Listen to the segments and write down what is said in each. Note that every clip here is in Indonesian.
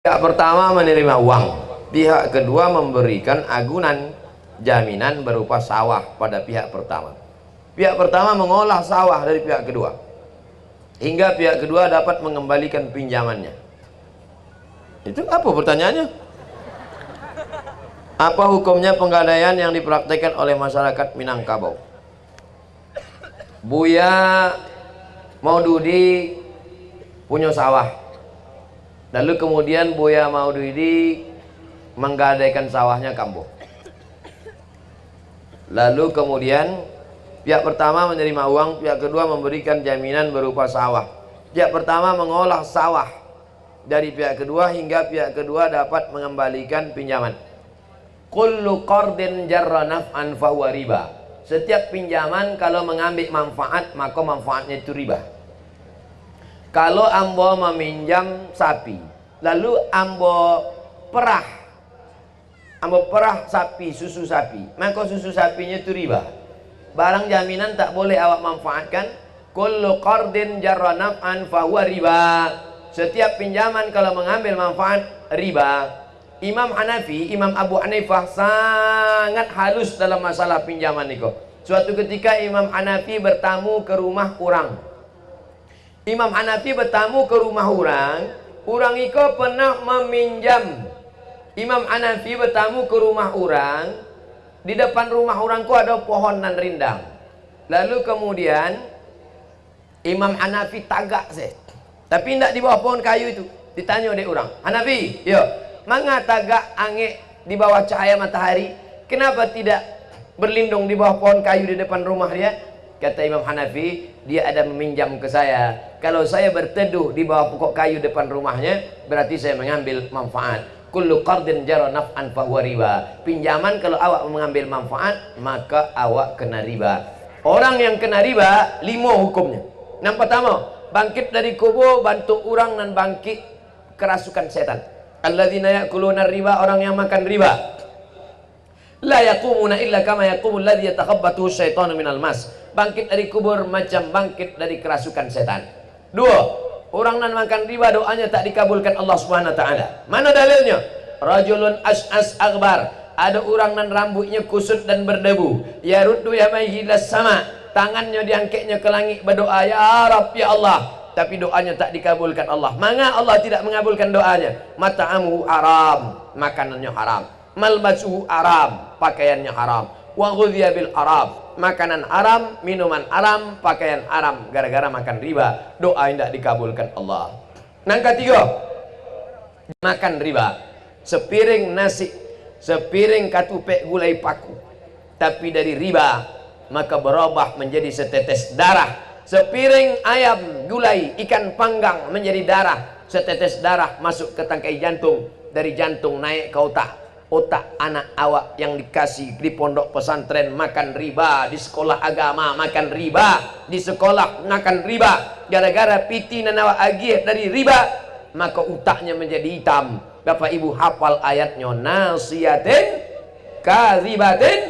Pihak pertama menerima uang, pihak kedua memberikan agunan jaminan berupa sawah pada pihak pertama. Pihak pertama mengolah sawah dari pihak kedua hingga pihak kedua dapat mengembalikan pinjamannya. Itu apa pertanyaannya? Apa hukumnya penggadaian yang dipraktikkan oleh masyarakat Minangkabau? Buya Maududi punya sawah, lalu kemudian Buya Maududi menggadaikan sawahnya kambuh. Lalu kemudian pihak pertama menerima uang, pihak kedua memberikan jaminan berupa sawah. Pihak pertama mengolah sawah dari pihak kedua hingga pihak kedua dapat mengembalikan pinjaman. Kullu qardin jarra naf'an fahuwa riba. Setiap pinjaman kalau mengambil manfaat, maka manfaatnya itu riba. Kalau ambo meminjam sapi, lalu ambo perah sapi, susu sapi, maka susu sapinya itu riba. Barang jaminan tak boleh awak manfaatkan. Kullu qardin jarra naf'an fahuwa riba. Setiap pinjaman kalau mengambil manfaat, riba. Imam Hanafi, Imam Abu Hanifah sangat halus dalam masalah pinjaman itu. Suatu ketika Imam Hanafi bertamu ke rumah orang. Imam Hanafi bertamu ke rumah orang itu pernah meminjam. Imam Hanafi bertamu ke rumah orang, di depan rumah orang itu ada pohon nan rindang. Lalu kemudian Imam Hanafi tagak sih, tapi tidak di bawah pohon kayu itu. Ditanya oleh orang, Hanafi, yo, manga tagak angin di bawah cahaya matahari, kenapa tidak berlindung di bawah pohon kayu di depan rumah dia? Kata Imam Hanafi, dia ada meminjam ke saya. Kalau saya berteduh di bawah pokok kayu depan rumahnya, berarti saya mengambil manfaat. Kullu qardin jarra naf'an fahuwa riba. Pinjaman kalau awak mengambil manfaat, maka awak kena riba. Orang yang kena riba, 5 hukumnya. Yang pertama, bangkit dari kubur, bantu orang dan bangkit kerasukan setan. Alladzina ya'kuluna riba, orang yang makan riba. La yaqumuna illa kama yaqumul ladzi yatakhabbathu syaitanu minal mas. Bangkit dari kubur macam bangkit dari kerasukan setan. 2, orang yang makan riba doanya tak dikabulkan Allah Subhanahu wa taala. Mana dalilnya? Rajulun as'as akbar. Ada orang yang rambutnya kusut dan berdebu. Ya ruddu yamaihi las sama. Tangannya diangkatnya ke langit berdoa, ya Rabb, ya Allah. Tapi doanya tak dikabulkan Allah. Maka Allah tidak mengabulkan doanya. Mata'amuhu haram, makanannya haram. Malbasuhu haram, pakaiannya haram. Wa ghudhiya bil haram, makanan haram, minuman haram, pakaian haram, gara-gara makan riba. Doa tidak dikabulkan Allah. Yang ketiga, makan riba. Sepiring nasi, sepiring katupek gulai paku, tapi dari riba, maka berubah menjadi setetes darah. Sepiring ayam gulai ikan panggang menjadi darah, setetes darah masuk ke tangkai jantung, dari jantung naik ke otak. Otak anak awak yang dikasih di pondok pesantren makan riba, di sekolah agama makan riba, di sekolah makan riba, gara-gara piti dan awak agih dari riba, maka otaknya menjadi hitam. Bapak ibu hafal ayatnya, nasiyatin kadzibatin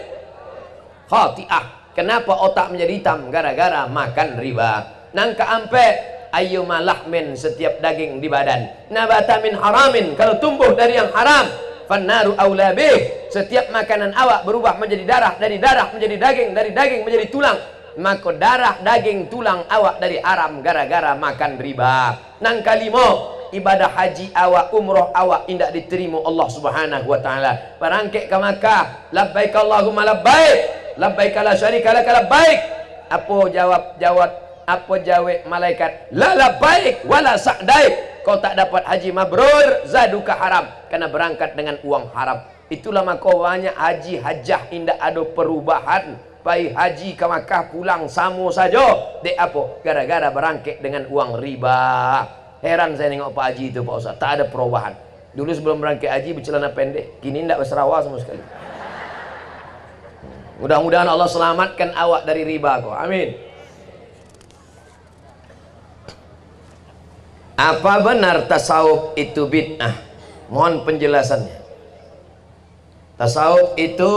khati'ah. Kenapa otak menjadi hitam? Gara-gara makan riba. Nang keampe, ayyuma lahmin, setiap daging di badan, nabata min haramin, kalau tumbuh dari yang haram, fannaru aula bih. Setiap makanan awak berubah menjadi darah, dari darah menjadi daging, dari daging menjadi tulang, maka darah, daging, tulang awak dari haram gara-gara makan riba. Nang kalimo, ibadah haji awak, umroh awak indak diterima Allah Subhanahu wa taala. Barangkek ke Makkah, labbaik Allahumma labbaik, labbaik la syarika lak labbaik. Apa jawab malaikat? La labbaik wala sa'daik. Kau tak dapat haji mabrur, zaduka haram, karena berangkat dengan uang haram. Itulah maka banyak haji hajah indak ada perubahan. Pai haji ke Makkah pulang sama saja. Dek apa? Gara-gara berangkat dengan uang riba. Heran saya tengok Pak Haji itu, Pak Ustaz, tak ada perubahan. Dulu sebelum berangkat haji bercelana pendek, kini tidak berserawa sama sekali. Mudah-mudahan Allah selamatkan awak dari riba kok. Amin. Apa benar tasawuf itu bid'ah? Mohon penjelasannya. Tasawuf itu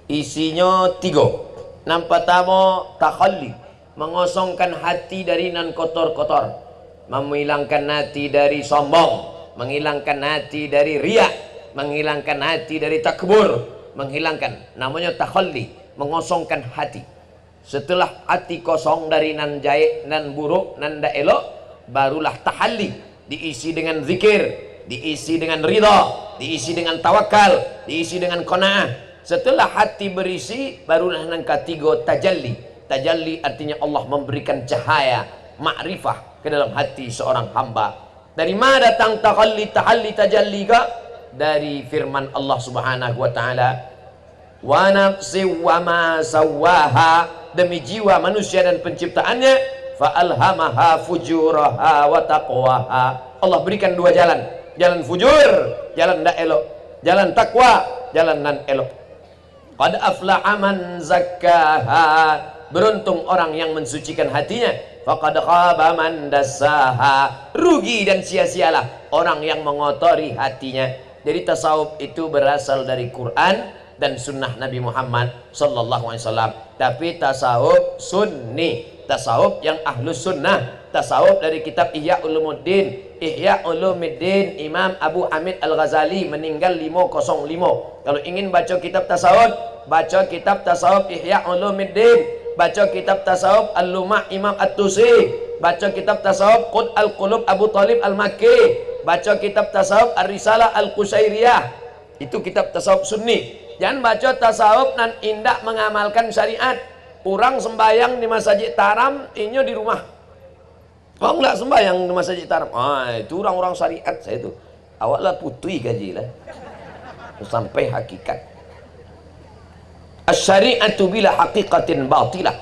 isinya 3. Yang pertama, takhalli, mengosongkan hati dari nan kotor-kotor, menghilangkan hati dari sombong, menghilangkan hati dari riya, menghilangkan hati dari takbur, menghilangkan, namanya takhalli, mengosongkan hati. Setelah hati kosong dari nan jaik, nan buruk, nan ndak elok, barulah tahalli, diisi dengan zikir, diisi dengan ridha, diisi dengan tawakal, diisi dengan qanaah. Setelah hati berisi, barulah nan ketiga tajalli. Tajalli artinya Allah memberikan cahaya makrifah ke dalam hati seorang hamba. Dari mana datang tahalli, tajalli ka? Dari firman Allah Subhanahu wa taala, wa nafsi wa ma sawaha, demi jiwa manusia dan penciptaannya, fa alhamaha fujuraha wa taqwaha. Allah berikan dua jalan, jalan fujur, jalan ndak elok, jalan takwa, jalan nan elok. Qad aflaha man zakkaha, beruntung orang yang mensucikan hatinya. Faqad khaba man dassaha, rugi dan sia-sialah orang yang mengotori hatinya. Jadi tasawuf itu berasal dari Quran dan sunnah Nabi Muhammad sallallahu alaihi wasallam. Tapi tasawuf sunni, tasawuf yang ahlus sunnah, tasawuf dari kitab Ihya Ulumuddin. Ihya Ulumuddin Imam Abu Hamid Al-Ghazali meninggal 505. Kalau ingin baca kitab tasawuf, baca kitab tasawuf Ihya Ulumuddin, baca kitab tasawuf Al-Lumah Imam At-Tusi, baca kitab tasawuf Qud Al-Qulub Abu Talib Al-Makki, baca kitab tasawuf Ar-Risalah Al-Qusairiyah. Itu kitab tasawuf sunni. Jangan baca tasawuf nan indak mengamalkan syariat. Orang sembayang di masjid taram, inyo di rumah. Kau enggak sembayang di masjid taram. Itu orang-orang syariat saya itu. Awaklah putui gaji lah. Sampai hakikat. Asy-syari'atu bila haqiqatin batilah,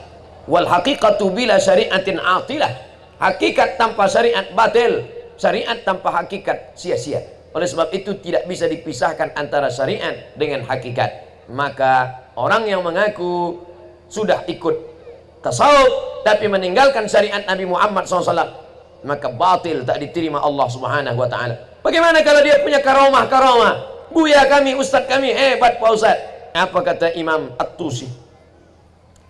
wal haqiqatu bila syari'atin atilah. Hakikat tanpa syariat batil, syariat tanpa hakikat sia-sia. Oleh sebab itu tidak bisa dipisahkan antara syariat dengan hakikat. Maka orang yang mengaku sudah ikut tasawuf tapi meninggalkan syariat Nabi Muhammad SAW, maka batil, tak diterima Allah Subhanahu wa taala. Bagaimana kalau dia punya karamah? Buya kami, ustaz kami hebat Pak Ustaz. Apa kata Imam At-Tusi?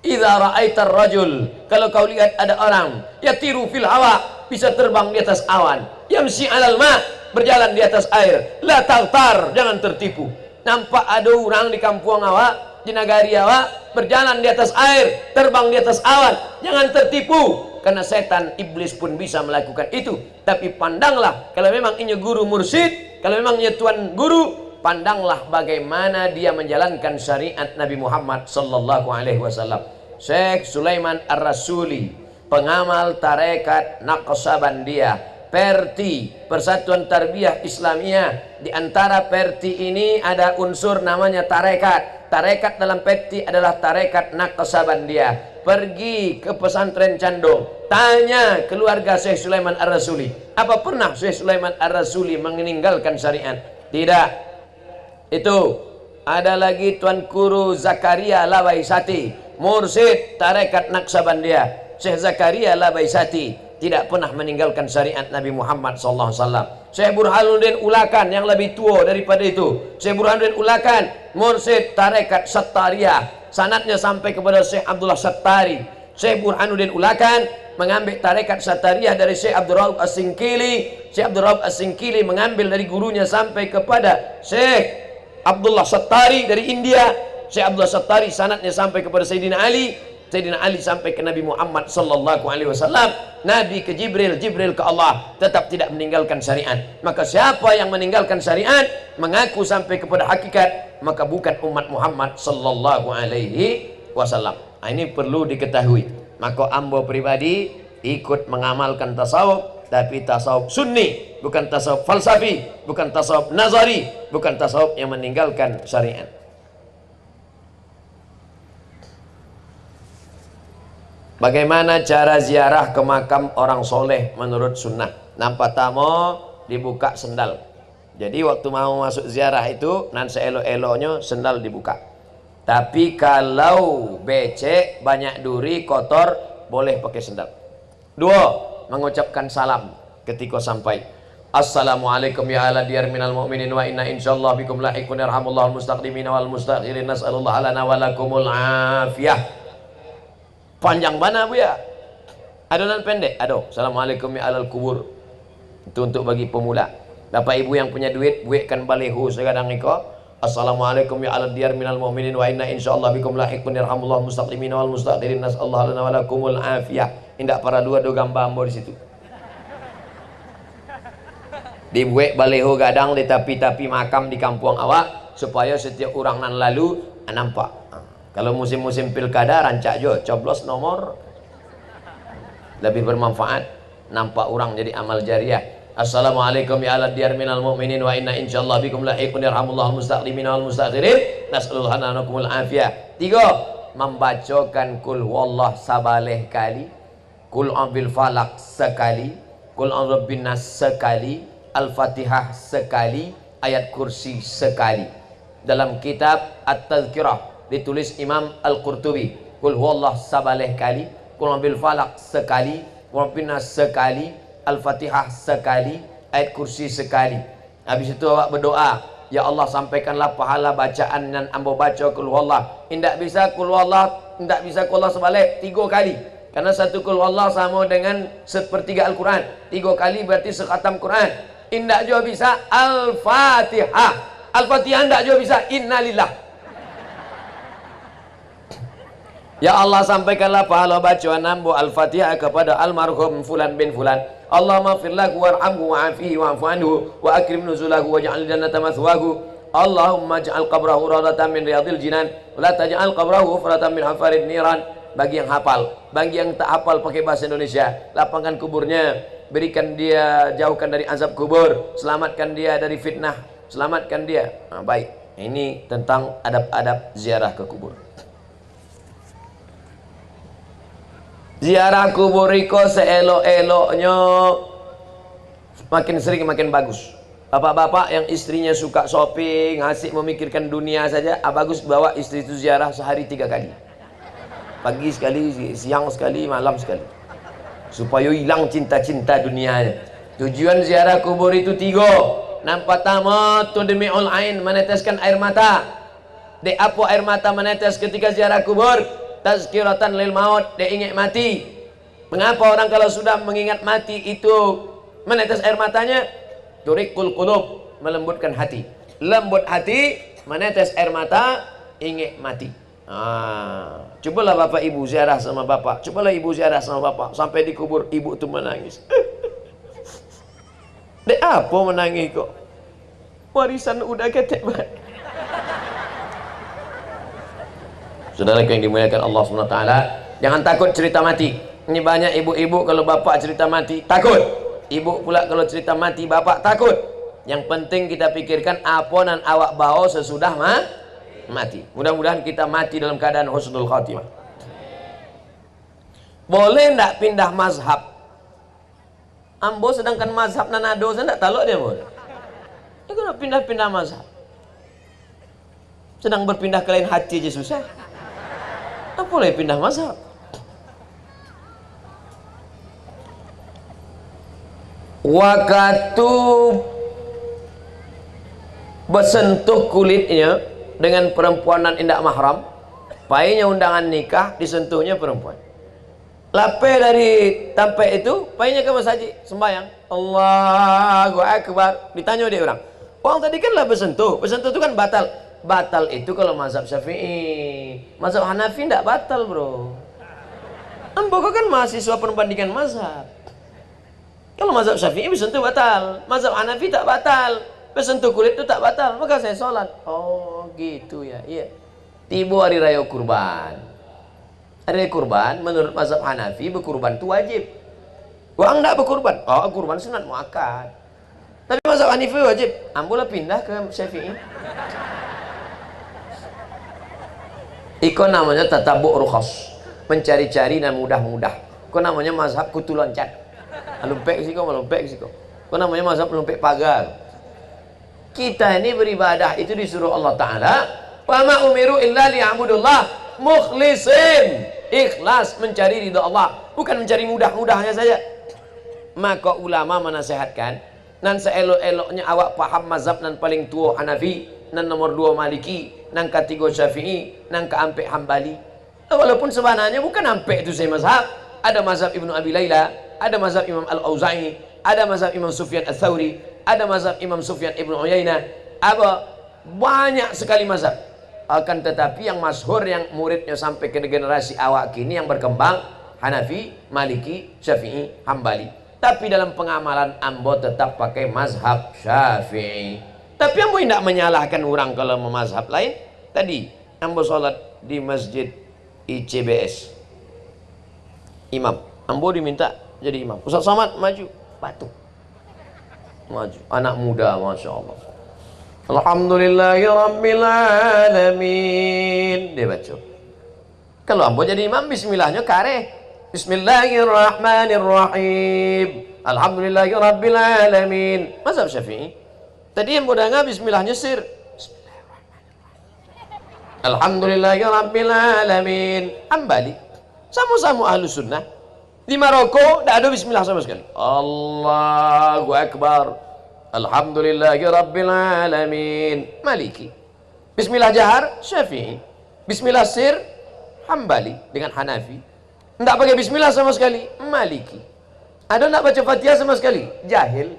Idza ra'aitar rajul, kalau kau lihat ada orang yatiru fil hawa, bisa terbang di atas awan, yamsi 'alal ma, berjalan di atas air, la taghtar, jangan tertipu. Nampak ada orang di kampung awak, di nagari awak, berjalan di atas air, terbang di atas awan, jangan tertipu, karena setan iblis pun bisa melakukan itu. Tapi pandanglah, kalau memang ini guru mursyid, kalau memang ini tuan guru, pandanglah bagaimana dia menjalankan syariat Nabi Muhammad sallallahu alaihi wasallam. Syekh Sulaiman Ar-Rasuli, pengamal tarekat Naqsabandiyah, Perti, Persatuan Tarbiyah Islamiyah. Di antara Perti ini ada unsur namanya tarekat. Tarekat dalam Perti adalah tarekat Naqsabandiyah. Pergi ke pesantren Candong, tanya keluarga Syekh Sulaiman Ar-Rasuli, apa pernah Syekh Sulaiman Ar-Rasuli meninggalkan syariat? Tidak. Itu ada lagi Tuan Guru Zakaria Labaisati, mursyid tarekat Naqsabandiyah. Syekh Zakaria Labaisati tidak pernah meninggalkan syariat Nabi Muhammad SAW. Syekh Burhanuddin Ulakan yang lebih tua daripada itu, Syekh Burhanuddin Ulakan, mursyid tarekat Sattariyah, sanadnya sampai kepada Syekh Abdullah Sattari. Syekh Burhanuddin Ulakan mengambil tarekat Sattariyah dari Syekh Abdul Raub As-Singkili. Syekh Abdul Raub As-Singkili mengambil dari gurunya sampai kepada Syekh Abdullah Sattari dari India. Syekh Abdullah Sattari sanadnya sampai kepada Sayyidina Ali, Sayyidina Ali sampai ke Nabi Muhammad sallallahu alaihi wasallam, Nabi ke Jibril, Jibril ke Allah, tetap tidak meninggalkan syariat. Maka siapa yang meninggalkan syariat, mengaku sampai kepada hakikat, maka bukan umat Muhammad sallallahu alaihi wasallam. Ini perlu diketahui. Maka ambo pribadi ikut mengamalkan tasawuf, tapi tasawuf sunni, bukan tasawuf falsafi, bukan tasawuf nazari, bukan tasawuf yang meninggalkan syariat. Bagaimana cara ziarah ke makam orang soleh menurut sunnah? Nampak tamu dibuka sendal. Jadi waktu mau masuk ziarah itu, nan seelo-elonya sendal dibuka. Tapi kalau becek, banyak duri, kotor, boleh pakai sendal. Dua, mengucapkan salam ketika sampai. Assalamualaikum ya ala diyar minal mu'minin wa inna insyaallah bikum lahiqun yarhamullahu al-mustaqdimin wal mustakhirin nas'alullah lana wa lakumul afiyah. Panjang mana bu ya? Adonan pendek? Aduh, assalamualaikum ya alal kubur. Itu untuk bagi pemula. Bapak ibu yang punya duit, buatkan baliho segadang iko. Assalamualaikum ya ala diyar minal mu'minin wa inna insyaallah bikum lahiqun yarhamullah mustaqlimin wal mustaqirin nasallahu lana wa lakumul afiyah. Indak para dua do gambar ambo di situ. Dibuat baliho gadang di tapi makam di kampung awak supaya setiap orang nan lalu nampak. Kalau musim-musim pilkada rancak jo coblos nomor lebih bermanfaat, nampak orang jadi amal jariah. Assalamualaikum ya ala diyar minal mu'minin wa inna insyaallah bikum lahiqun yarhamullah mustaqlimin wal mustakhirin nasallallahu lanakumul afiyah. 3. Membacakan kul huwallah sabaleh kali, kul ambil falak sekali, kul rabbin nas sekali, al-fatihah sekali, ayat kursi sekali. Dalam kitab At-Tadhkirah ditulis Imam Al-Qurtubi, kul huwallah sabaleh kali, kul ambil falak sekali, kul rabbin nas sekali, Al-Fatihah sekali, ayat kursi sekali. Habis itu awak berdoa, ya Allah sampaikanlah pahala bacaan yang ambo baca kul huwallah. Indak bisa kul huwallah, indak bisa kul huwallah sebalik 3 kali. Karena satu kul huwallah sama dengan sepertiga Al-Quran. 3 kali berarti sekhatam Quran. Indak juga bisa Al-Fatihah. Al-Fatihah indak juga bisa innalillah. Ya Allah sampaikanlah pahala bacaan ambo Al-Fatihah kepada almarhum fulan bin fulan. Allahumma fir lahu warhamhu wa'afihi wa'fu anhu wa akrim nuzulahu waj'al jannata mathwahu. Allahumma ij'al qabrahu rawdatan min riyadil jinan wa la taj'al qabrahu hufratan min hafarid niran. Bagi yang hafal, bagi yang tak hafal pakai bahasa Indonesia, lapangkan kuburnya, berikan dia, jauhkan dari azab kubur, selamatkan dia dari fitnah, selamatkan dia. Nah, baik. Ini tentang adab-adab ziarah ke kubur. Ziarah kubur iko seelok-eloknya makin sering makin bagus. Bapak-bapak yang istrinya suka shopping, asik memikirkan dunia saja, bagus bawa istri itu ziarah sehari 3 kali. Pagi sekali, siang sekali, malam sekali. Supaya hilang cinta-cinta dunianya. Tujuan ziarah kubur itu 3. Yang pertama, tudmi'ul ain, meneteskan air mata. De apa air mata menetes ketika ziarah kubur? Tazkiratan lil maut, dia ingat mati. Mengapa orang kalau sudah mengingat mati itu menetes air matanya? Turiqul qulub, melembutkan hati. Lembut hati, menetes air mata, ingat mati. Cobalah bapak ibu ziarah sama bapak. Cobalah ibu ziarah sama bapak. Sampai di kubur ibu tu menangis. Dek apa menangis kok? Warisan udah ketek banget. Saudara yang dimuliakan Allah SWT, jangan takut cerita mati. Ini banyak ibu-ibu kalau bapak cerita mati takut, ibu pula kalau cerita mati bapak takut. Yang penting kita pikirkan apa yang awak bawa sesudah mati. Mudah-mudahan kita mati dalam keadaan husnul khatimah. Boleh ndak pindah mazhab? Ambo sedangkan mazhab nanado saya ndak tahu dia boleh. Dia kena pindah-pindah mazhab. Sedang berpindah ke lain hati aja susah. Apa boleh pindah mazhab? Waktu bersentuh kulitnya dengan perempuan yang tidak mahram, painya undangan nikah, disentuhnya perempuan. Lape dari tampai itu, painya ke masjid sembahyang. Allahu Akbar. Ditanya dia orang, tadi kan lah bersentuh itu kan batal. Batal itu kalau mazhab Syafi'i. Mazhab Hanafi tidak batal, bro. Ambo kan mahasiswa perbandingan mazhab. Kalau mazhab Syafi'i bersentuh batal, mazhab Hanafi tak batal. Bersentuh kulit itu tak batal, maka saya sholat. Oh gitu ya, iya. Tiba hari raya kurban. Hari raya kurban menurut mazhab Hanafi berkurban itu wajib. Wang tidak berkurban, kurban sunat muakkad. Tapi mazhab Hanafi wajib. Ambo lah pindah ke Syafi'i. Iko namanya tatabuk rukhas, mencari-cari dan mudah-mudah. Iko namanya mazhab kutu loncat. Lumpek sih kok, melumpek sih kok. Iko namanya mazhab lumpek pagar. Kita ini beribadah itu disuruh Allah Ta'ala, wa ma umiru illa liya'budullah mukhlisin, ikhlas mencari ridha Allah, bukan mencari mudah-mudahnya saja. Maka ulama menasehatkan, nan seelok-eloknya awak paham mazhab nan paling tua Hanafi, nan nomor 2 Maliki, nan ketiga Syafi'i, nan keempat Hambali. Walaupun sebenarnya bukan sampai itu saya mazhab. Ada mazhab Ibnu Abi Layla, ada mazhab Imam Al-Auza'i, ada mazhab Imam Sufyan Ats-Tsauri, ada mazhab Imam Sufyan Ibnu Uyainah, banyak sekali mazhab. Akan tetapi yang masyhur yang muridnya sampai ke generasi awak kini yang berkembang Hanafi, Maliki, Syafi'i, Hambali. Tapi dalam pengamalan ambo tetap pakai mazhab Syafi'i. Tapi ambo tidak menyalahkan orang kalau memazhab lain. Tadi ambo sholat di masjid ICBS, imam, ambo diminta jadi imam. Ustaz Somad maju, batuk, maju. Anak muda, masya Allah. Alhamdulillahi Rabbil Alamin, dia baca. Kalau ambo jadi imam, bismillahnya kare. Bismillahirrahmanirrahim. Alhamdulillahi Rabbil Alamin. Mazhab Syafi'i. Tadi ambo dengar bismillahnya sir. Alhamdulillahi Rabbil Alamin. Hambali. Sama-sama ahlu sunnah. Di Maroko tidak ada bismillah sama sekali. Allahu Akbar. Alhamdulillahi Rabbil Alamin. Maliki. Bismillah jahar, Syafi'i. Bismillah sir, Hambali dengan Hanafi. Tidak pakai bismillah sama sekali, Maliki. Ada tidak baca Fatihah sama sekali? Jahil.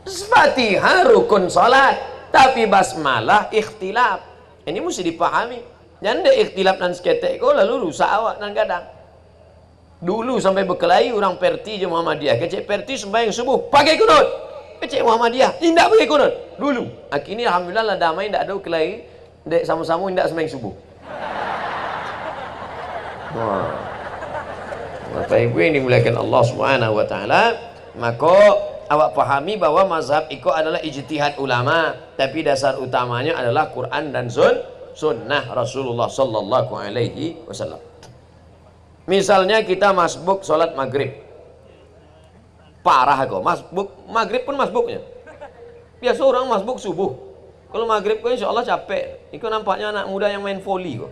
Fatihah rukun salat. Tapi basmalah ikhtilaf. Ini mesti dipahami. Jangan ada ikhtilaf dan seketek kau lalu rusak awak dan kadang. Dulu sampai berkelahi orang Perti je Muhammadiyah. Kecik Perti sembahyang subuh pakai kunut. Kecik Muhammadiyah tidak pakai kunut. Dulu. Akhirnya alhamdulillah lah damai, tidak ada kelahi. Dek sama-sama tidak sembahyang subuh. Wah. Bapak Ibu yang dimuliakan Allah Subhanahu wa taala, maka awak pahami bahwa mazhab itu adalah ijtihad ulama, tapi dasar utamanya adalah Quran dan sunnah Rasulullah sallallahu alaihi wasallam. Misalnya kita masbuk sholat maghrib, parah kok, masbuk maghrib pun masbuknya. Biasa orang masbuk subuh, kalau maghrib kok insya Allah capek. Itu nampaknya anak muda yang main volley kok.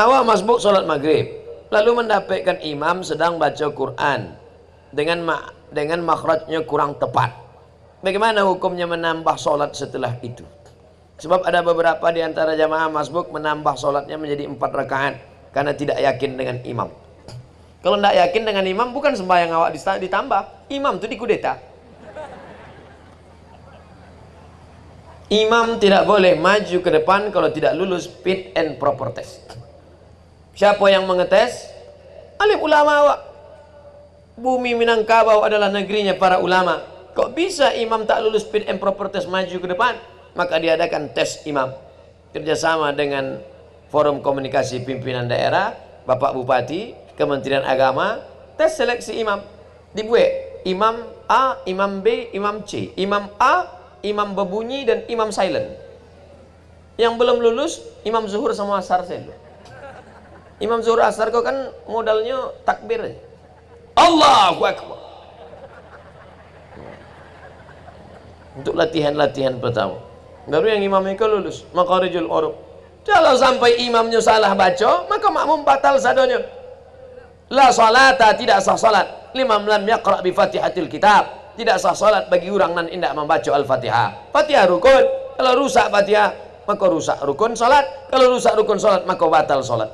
Awak masbuk sholat maghrib, lalu mendapatkan imam sedang baca Quran dengan makhrajnya kurang tepat. Bagaimana hukumnya menambah sholat setelah itu? Sebab ada beberapa di antara jamaah masbuk menambah sholatnya menjadi 4 rakaat karena tidak yakin dengan imam. Kalau tidak yakin dengan imam, bukan sembahyang awak ditambah, imam itu dikudeta. Imam tidak boleh maju ke depan kalau tidak lulus fit and proper test. Siapa yang mengetes? Alim ulama awak. Bumi Minangkabau adalah negerinya para ulama. Kok bisa imam tak lulus fit and proper test maju ke depan? Maka diadakan tes imam kerjasama dengan Forum Komunikasi Pimpinan Daerah, Bapak Bupati, Kementerian Agama. Tes seleksi imam dibuat imam A, imam B, imam C. Imam A, imam berbunyi dan imam silent. Yang belum lulus imam zuhur sama asar saja. Imam zuhur asar kok kan modalnya takbir aja. Allahu Akbar. Untuk latihan-latihan pertama. Baru yang imam itu lulus Makharijul Huruf. Kalau sampai imamnya salah baca, maka makmum batal sadonya. La salata, tidak sah salat liman lam yaqra bi Fatihatil Kitab. Tidak sah salat bagi orang yang tidak membaca Al-Fatihah. Fatihah rukun. Kalau rusak Fatihah, maka rusak rukun salat. Kalau rusak rukun salat, maka batal salat.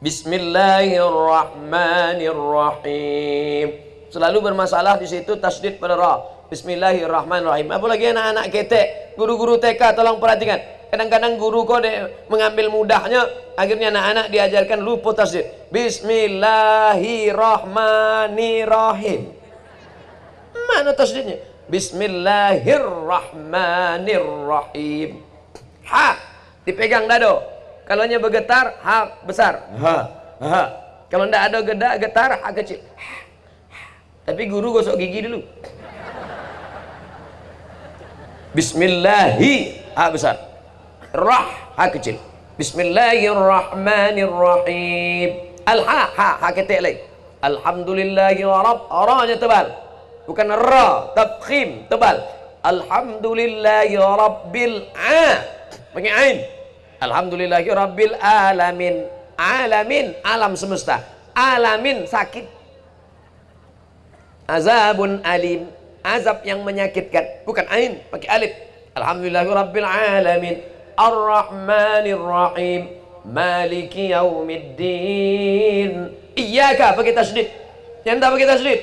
Bismillahirrahmanirrahim. Selalu bermasalah di situ tasydid pada ra. Bismillahirrahmanirrahim. Apalagi anak-anak ketek, guru-guru TK tolong perhatikan. Kadang-kadang guru kok mengambil mudahnya, akhirnya anak-anak diajarkan lupa tasydid. Bismillahirrahmanirrahim. Mana tasydidnya? Bismillahirrahmanirrahim. Ha dipegang dado. Kalau nya bergetar, ha besar. Ha. Kalau ndak ada getar, ha kecil. Tapi guru gosok gigi dulu. Bismillahi, ha besar. Rah, ha kecil. Bismillahirrahmanirrahim. Ha ketek lagi. Alhamdulillahi rabb, ra-nya tebal. Bukan ra, tafkhim, tebal. Alhamdulillahi rabbil pakai ain. Alhamdulillahi rabbil alamin. Alamin, alam semesta. Alamin, sakit. Azabun alim, azab yang menyakitkan. Bukan ain, pakai alif. Alhamdulillahi rabbil alamin. Ar-Rahmanir Rahim. Maliki yaumiddin. Iyyaka pakai tasydid. Yang tak pakai tasydid.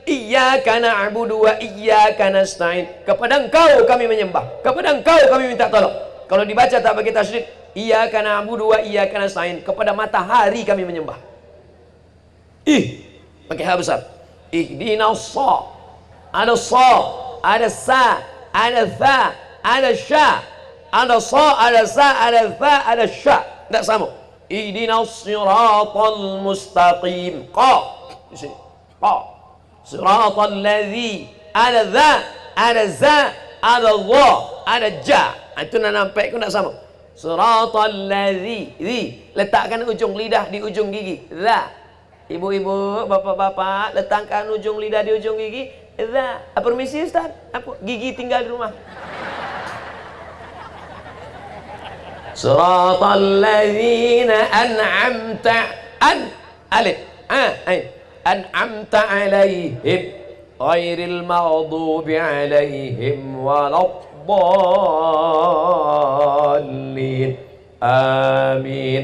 Iyyaka na'budu wa iyyaka nasta'in. Kepada Engkau kami menyembah, kepada Engkau kami minta tolong. Kalau dibaca tak pakai tasydid, iyyaka na'budu wa iyyaka nasta'in. Kepada matahari kami menyembah. Pakai ha besar. Ihdinas sa. Ada sa, ada sa, ada tha, ada sya. Ada sa, ada sa, ada tha, ada sya. Tak sama. Ihdinas siratal mustaqim. Qa. Di sini. Qa. Siratal ladzi. Ada dha, ada za, ada dha, ada ja. Itu nak nampak pun tak sama. Siratal ladzi. Letakkan ujung lidah di ujung gigi. Dha. Ibu-ibu, bapak-bapak, letakkan ujung lidah di ujung gigi. Dha. Permisi Ustaz. Apa? Gigi tinggal di rumah. Siratal ladzina an'amta alif an'amta alaihim ghairil maghdubi alaihim waladdallin. Amin.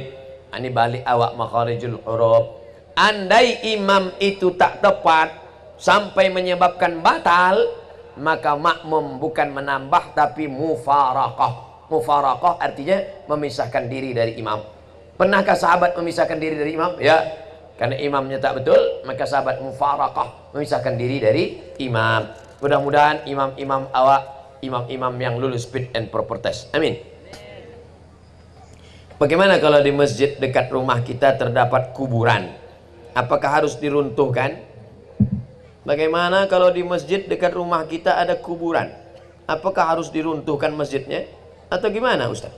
Ini balik awak makharijul huruf. Andai imam itu tak tepat sampai menyebabkan batal, maka makmum bukan menambah tapi mufaraqah. Mufaraqah artinya memisahkan diri dari imam. Pernahkah sahabat memisahkan diri dari imam? Ya. Karena imamnya tak betul, maka sahabat mufaraqah, memisahkan diri dari imam. Mudah-mudahan imam-imam awak, imam-imam yang lulus fit and proper test. Amin. Bagaimana kalau di masjid dekat rumah kita terdapat kuburan? Apakah harus diruntuhkan? Bagaimana kalau di masjid dekat rumah kita ada kuburan? Apakah harus diruntuhkan masjidnya? Atau gimana Ustaz?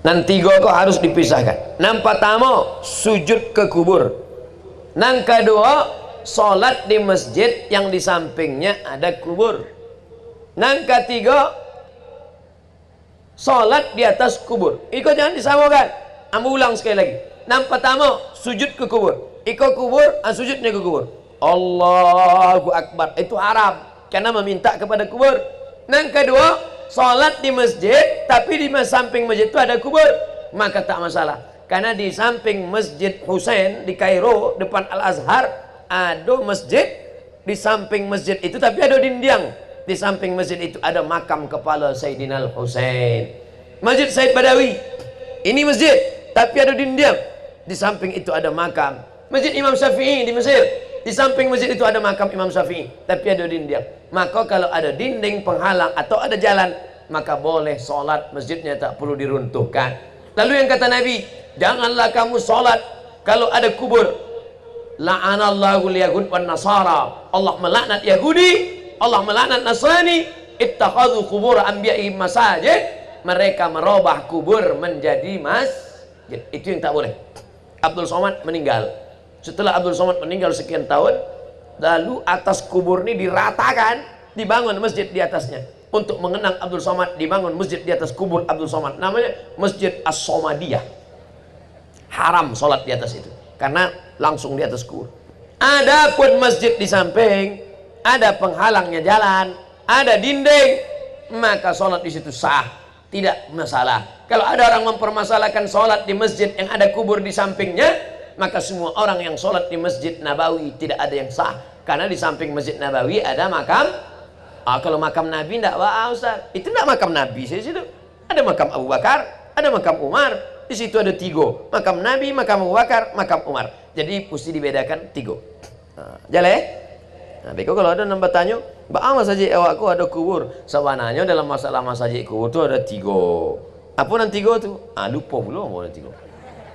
Nanti kok harus dipisahkan. Nang pertama sujud ke kubur. Nang kedua solat di masjid yang di sampingnya ada kubur. Nang ketiga solat di atas kubur. Iko jangan disamakan. Ambil ulang sekali lagi. Nang pertama sujud ke kubur. Iko kubur, sujudnya ke kubur. Allahu Akbar. Itu haram karena meminta kepada kubur. Nang kedua solat di masjid, tapi di samping masjid itu ada kubur, maka tak masalah. Karena di samping Masjid Husain di Kairo depan Al-Azhar ada masjid. Di samping masjid itu tapi ada dinding. Di samping masjid itu ada makam kepala Sayyidina Al-Husain. Masjid Said Badawi. Ini masjid tapi ada dinding. Di samping itu ada makam. Masjid Imam Syafi'i di Mesir. Di samping masjid itu ada makam Imam Syafi'i, tapi ada dinding. Maka kalau ada dinding penghalang atau ada jalan, maka boleh solat, masjidnya tak perlu diruntuhkan. Lalu yang kata Nabi, janganlah kamu solat kalau ada kubur. La'anallahu al-yahud wan nasara. Allah melaknat Yahudi, Allah melaknat Nasrani. Ittakhadhu qubur anbiya'ihim masajid. Mereka merubah kubur menjadi masjid. Itu yang tak boleh. Abdul Somad meninggal. Setelah Abdul Somad meninggal sekian tahun, lalu atas kubur ini diratakan, dibangun masjid di atasnya. Untuk mengenang Abdul Somad, dibangun masjid di atas kubur Abdul Somad. Namanya Masjid As-Somadiyah. Haram sholat di atas itu, karena langsung di atas kubur. Adapun masjid di samping, ada penghalangnya jalan, ada dinding, maka sholat di situ sah, tidak masalah. Kalau ada orang mempermasalahkan sholat di masjid yang ada kubur di sampingnya, maka semua orang yang sholat di Masjid Nabawi tidak ada yang sah, karena di samping Masjid Nabawi ada makam. Kalau makam Nabi tidak, wah Ustaz, itu tidak makam Nabi. Di situ ada makam Abu Bakar, ada makam Umar. Di situ ada 3, makam Nabi, makam Abu Bakar, makam Umar. Jadi mesti dibedakan 3. Jalan. Nah, beko kalau ada nambah tanya, bah masjid awakku ada kubur. Sebenarnya dalam masalah masjid kubur itu ada 3. Apa nan 3 tu? Lupa pula mau ada 3.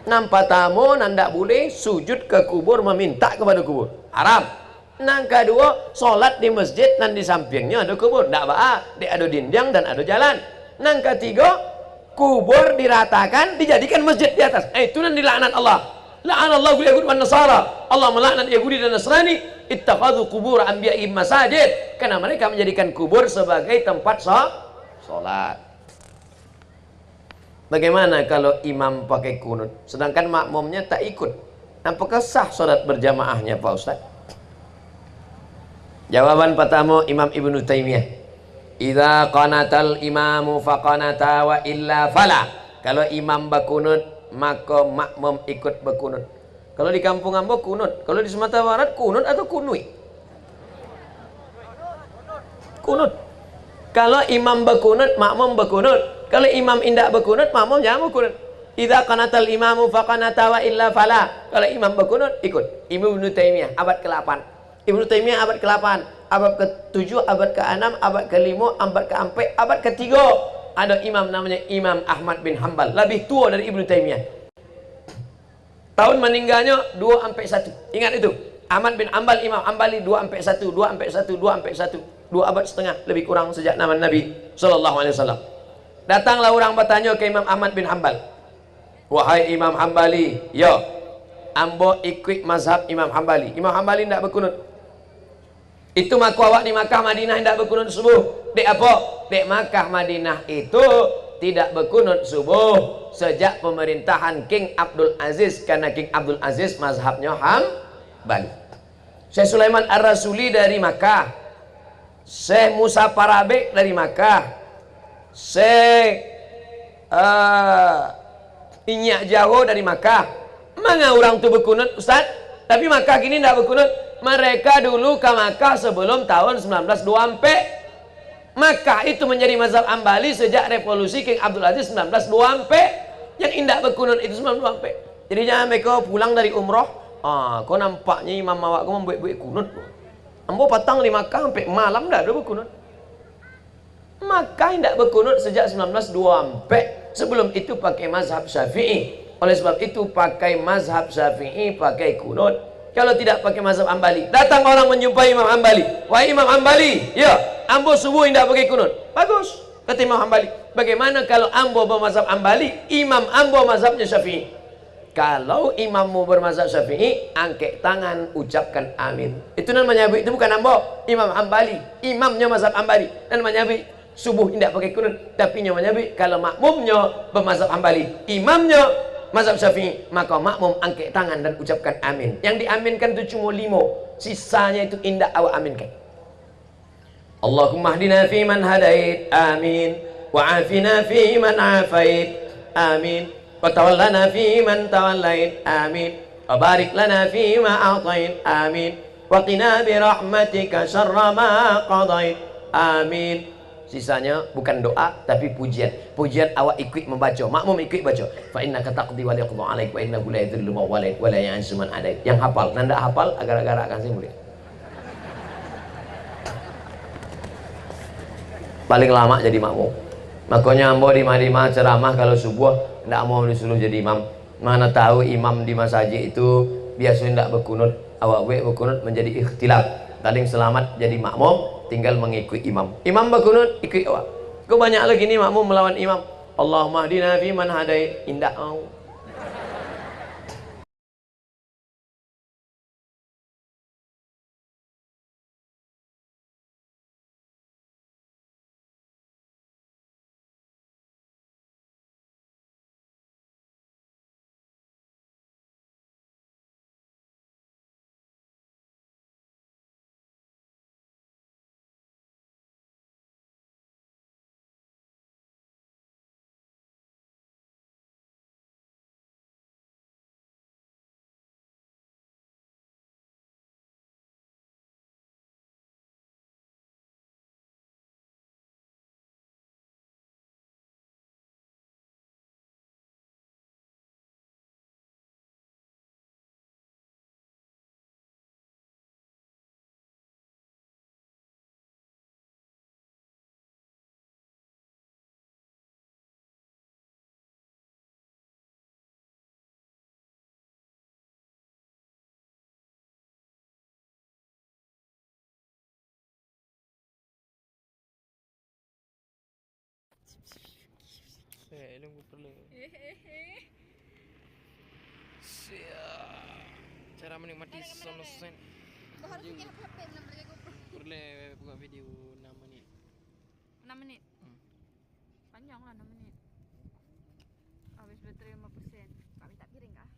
Nampak tamu nanda boleh sujud ke kubur, meminta kepada kubur, haram. Nang kedua solat di masjid dan di sampingnya ada kubur, tidak apa, dia ada dinding dan ada jalan. Nang ketiga kubur diratakan, dijadikan masjid di atas. Itu nan dilaknat Allah. La'anallahu al-yahud wan nasara. Allah melaknat Yahudi dan Nasrani. Ittakhadhu qubur anbiya'ihim masajid. Karena mereka menjadikan kubur sebagai tempat solat. Bagaimana kalau imam pakai kunut, sedangkan makmumnya tak ikut? Apakah sah sholat berjamaahnya Pak Ustaz? Jawaban pertama Imam Ibnu Taimiyah. Idza qanatal imamu faqanata wa illa fala. Kalau imam berkunut, maka makmum ikut berkunut. Kalau di kampung Ambo kunut, kalau di Sumatera Barat kunut atau kunui? Kunut. Kalau imam berkunut, makmum berkunut. Kalau imam indak berkunut, makmum jangan berkunut. Idza qanatal imamu faqanata wa illa fala. Kalau imam berkunut, ikut. Ibnu Taimiyah abad ke-8. Ibnu Taimiyah abad ke-8, abad ke-7, abad ke-6, abad ke-5, abad ke-4, abad ke-3. Ada imam namanya Imam Ahmad bin Hanbal, lebih tua dari Ibnu Taimiyah. Tahun meninggalnya 2-1. Ingat itu. Ahmad bin Hanbal, Imam Hanbali 2-1, 2-1, 2-1. 2 abad setengah lebih kurang sejak zaman Nabi sallallahu alaihi wasallam. Datanglah orang bertanya ke Imam Ahmad bin Hanbal. Wahai Imam Hanbali, ya, ambo ikut mazhab Imam Hanbali. Imam Hanbali tidak berkunut. Itu maku awak di Makkah Madinah tidak berkunut subuh. Dek apa? Dek Makkah Madinah itu tidak berkunut subuh sejak pemerintahan King Abdul Aziz, karena King Abdul Aziz mazhabnya Hambali. Syekh Sulaiman Ar-Rasuli dari Makkah, Syekh Musa Parabek dari Makkah, Syekh Inyak Jawa dari Makkah. Mana orang tu berkunut Ustaz? Tapi Makkah gini tidak berkunut. Mereka dulu ke Makkah sebelum tahun 1924. Makkah itu menjadi mazhab Hambali sejak revolusi King Abdul Aziz 1924. Yang indah berkunut itu 1924. Jadi jangan mereka pulang dari umroh, kau nampaknya imam awak kau membuat-buat kunut. Ambo patang di Makkah sampai malam dah ada berkunut. Makkah tidak berkunut sejak 1924. Sebelum itu pakai mazhab Syafi'i. Oleh sebab itu pakai mazhab Syafi'i pakai kunut. Kalau tidak pakai mazhab Hambali, datang orang menjumpai Imam Hambali. Wahai Imam Hambali, ya, ambo subuh tidak pakai kunut. Bagus, kata Imam Hambali. Bagaimana kalau ambo bermazhab Hambali, imam ambo mazhabnya Syafi'i? Kalau imammu bermazhab Syafi'i, angkat tangan, ucapkan amin. Itu namanya itu bukan ambo, Imam Hambali, imamnya mazhab Hambali. Dan namanya subuh tidak pakai kunut, tapi namanya kalau makmumnya bermazhab Hambali, imamnya mazhab Syafi'i, maka makmum angkat tangan dan ucapkan amin. Yang diaminkan itu cuma 5, sisanya itu indah awak aminkan. Allahumma hdina fi man hadait, amin. Wa afina fi man afait, amin. Wa tawallana fi man tawallait, amin. Wa barik lana fi ma a'tait, amin. Wa qina bi rahmatika syarra ma qadait, amin. Sisanya bukan doa tapi pujian. Pujian awak ikut membaca, makmum ikut baca. Fa innaka taqdi wa la yuqda 'alaik wa innahu la yadhillu man walait wa la ya'izzu man adait. Yang hafal, nanda hafal agar-agar akan saya mulia. Paling lama jadi makmum. Makanya ambo di Madinah ceramah kalau subuh tidak mau disuruh jadi imam. Mana tahu imam di masjid itu biasanya tidak berkunut, awak berkunut menjadi ikhtilaf. Paling selamat jadi makmum, tinggal mengikut imam. Imam berkunut, ikut awak. Kau banyak lagi ni makmum melawan imam. Allahumma hdina fi man hadait, indah au. Cara menikmati sunset. Kau harus punya HP 6 lagi GoPro. Boleh buka video 6 menit. 6 menit. Panjang lah 6 menit. Habis baterai 5%. Kami tak piring kah?